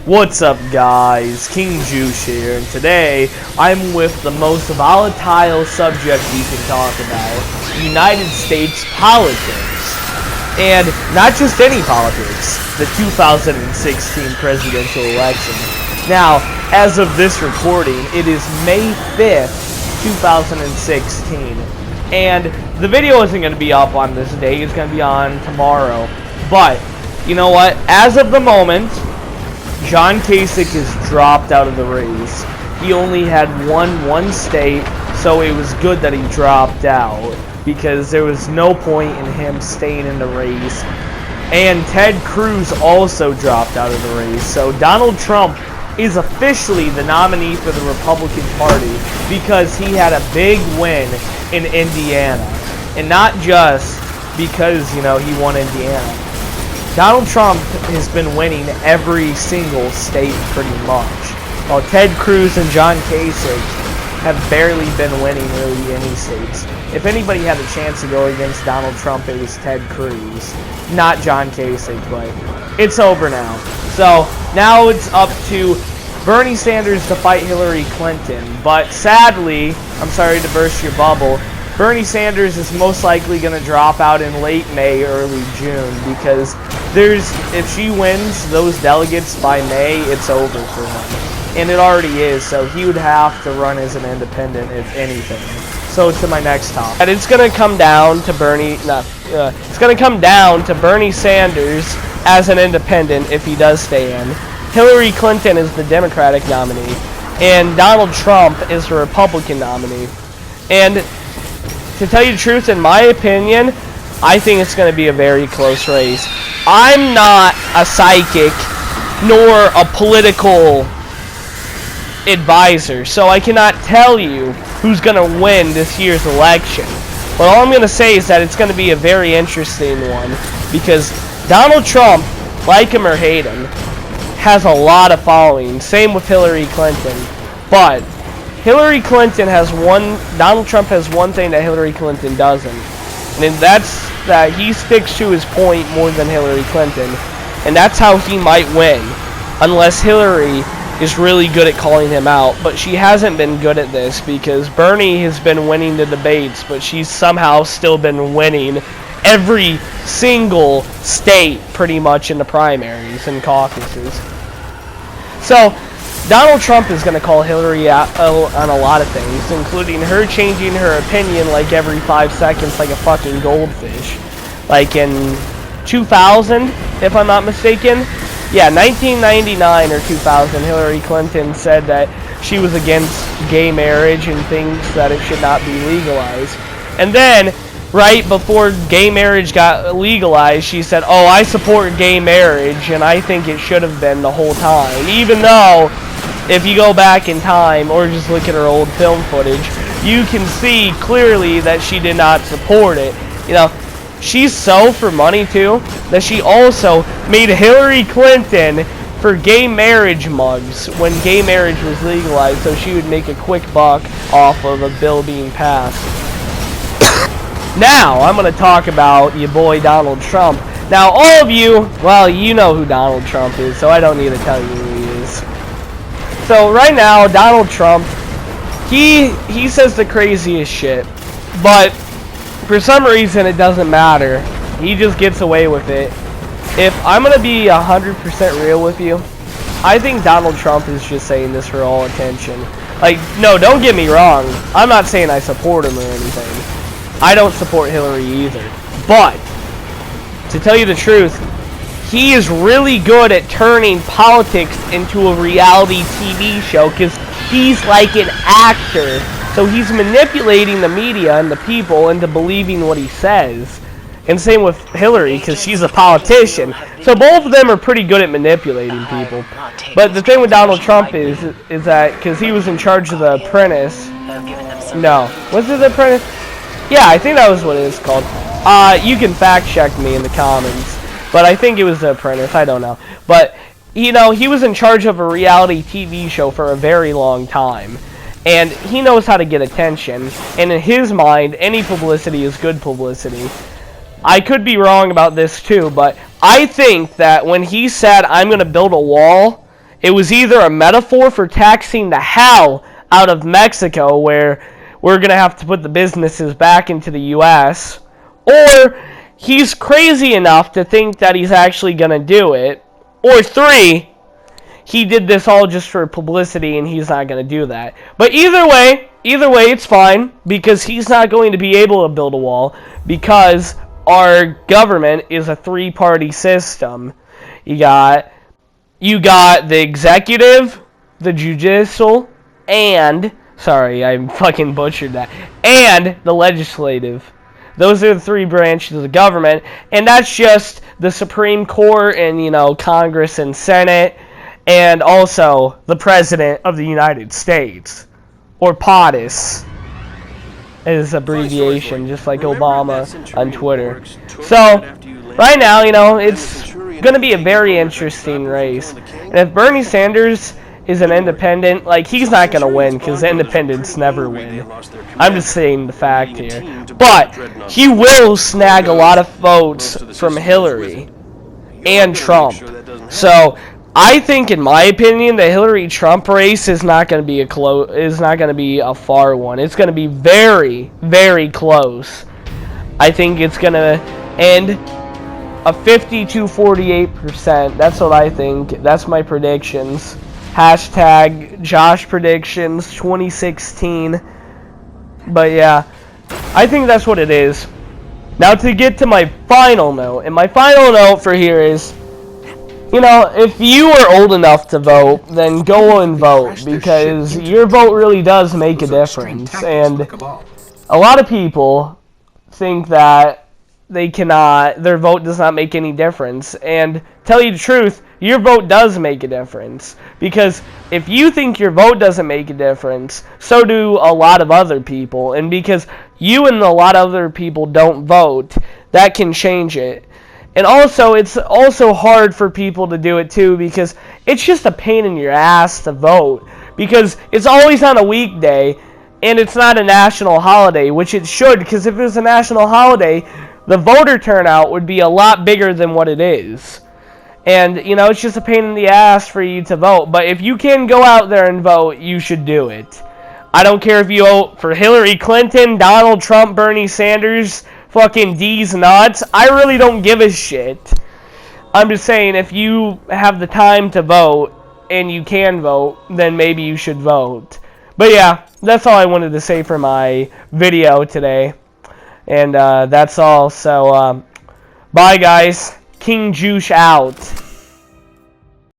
What's up, guys? King Juice here, and today I'm with the most volatile subject we can talk about: United States politics. And not just any politics, the 2016 presidential election. Now, as of this recording, it is May 5th, 2016. And the video isn't going to be up on this day, it's going to be on tomorrow. But, you know what? As of the moment, John Kasich is dropped out of the race. He only had won one state, so it was good that he dropped out, because there was no point in him staying in the race. And Ted Cruz also dropped out of the race, so Donald Trump is officially the nominee for the Republican Party because he had a big win in Indiana. And not just because, you know, he won Indiana. Donald Trump has been winning every single state pretty much, while Ted Cruz and John Kasich have barely been winning really any states. If anybody had a chance to go against Donald Trump, it was Ted Cruz, not John Kasich, but it's over now. So now it's up to Bernie Sanders to fight Hillary Clinton, but sadly, I'm sorry to burst your bubble, Bernie Sanders is most likely going to drop out in late May, early June, because if she wins those delegates by May, it's over for him. And it already is, so he would have to run as an independent, if anything. So to my next topic. And it's going to come down to it's going to come down to Bernie Sanders as an independent if he does stay in. Hillary Clinton is the Democratic nominee, and Donald Trump is the Republican nominee. And to tell you the truth, in my opinion, I think it's going to be a very close race. I'm not a psychic nor a political advisor, so I cannot tell you who's going to win this year's election. But all I'm going to say is that it's going to be a very interesting one, because Donald Trump, like him or hate him, has a lot of following. Same with Hillary Clinton. But Hillary Clinton has Donald Trump has one thing that Hillary Clinton doesn't. And that's that he sticks to his point more than Hillary Clinton. And that's how he might win. Unless Hillary is really good at calling him out. But she hasn't been good at this, because Bernie has been winning the debates, but she's somehow still been winning every single state pretty much in the primaries and caucuses. So Donald Trump is going to call Hillary out on a lot of things, including her changing her opinion like every 5 seconds like a fucking goldfish. Like in 2000, if I'm not mistaken. Yeah, 1999 or 2000, Hillary Clinton said that she was against gay marriage and thinks that it should not be legalized. And then, right before gay marriage got legalized, she said, "Oh, I support gay marriage, and I think it should have been the whole time." Even though, if you go back in time, or just look at her old film footage, you can see clearly that she did not support it. You know, she's so for money, too, that she also made Hillary Clinton for gay marriage mugs when gay marriage was legalized, so she would make a quick buck off of a bill being passed. Now, I'm going to talk about your boy Donald Trump. Now, all of you, well, you know who Donald Trump is, so I don't need to tell you who he is. So, right now, Donald Trump, he says the craziest shit, but for some reason it doesn't matter. He just gets away with it. If I'm going to be 100% real with you, I think Donald Trump is just saying this for all attention. Like, no, don't get me wrong. I'm not saying I support him or anything. I don't support Hillary either. But, to tell you the truth, he is really good at turning politics into a reality TV show, because he's like an actor. So he's manipulating the media and the people into believing what he says. And same with Hillary, because she's a politician. So both of them are pretty good at manipulating people. But the thing with Donald Trump is that, because he was in charge of The Apprentice. No. Was it The Apprentice? Yeah, I think that was what it was called. You can fact check me in the comments. But I think it was The Apprentice. I don't know. But, you know, he was in charge of a reality TV show for a very long time. And he knows how to get attention. And in his mind, any publicity is good publicity. I could be wrong about this too, but I think that when he said, "I'm going to build a wall," it was either a metaphor for taxing the hell out of Mexico, where we're going to have to put the businesses back into the U.S., or he's crazy enough to think that he's actually going to do it, or 3, he did this all just for publicity and he's not going to do that. But either way, it's fine, because he's not going to be able to build a wall, because our government is a 3-party system. You got the executive, the judicial, and, sorry, I fucking butchered that, and the legislative. Those are the 3 branches of the government, and that's just the Supreme Court and, Congress and Senate, and also the President of the United States, or POTUS, is abbreviation, just like Obama on Twitter. So, right now, it's going to be a very interesting race. And if Bernie Sanders is an independent, he's not going to win, because independents never win. I'm just saying the fact here. But he will snag a lot of votes from Hillary and Trump. So I think, in my opinion, the Hillary-Trump race is not going to be a far one. It's going to be very, very close. I think it's going to end a 50-48%. That's what I think. That's my predictions. Hashtag Josh Predictions 2016. But yeah, I think that's what it is. Now to get to my final note, and my final note for here is, if you are old enough to vote, then go and vote, because your vote really does make a difference. And a lot of people think that their vote does not make any difference. And tell you the truth, your vote does make a difference. Because if you think your vote doesn't make a difference, so do a lot of other people. And because you and a lot of other people don't vote, that can change it. And also, it's also hard for people to do it too, because it's just a pain in your ass to vote. Because it's always on a weekday, and it's not a national holiday, which it should, because if it was a national holiday, the voter turnout would be a lot bigger than what it is. And, it's just a pain in the ass for you to vote. But if you can go out there and vote, you should do it. I don't care if you vote for Hillary Clinton, Donald Trump, Bernie Sanders, fucking D's nuts. I really don't give a shit. I'm just saying, if you have the time to vote and you can vote, then maybe you should vote. But yeah, that's all I wanted to say for my video today. And that's all. So, bye guys. King Juice out.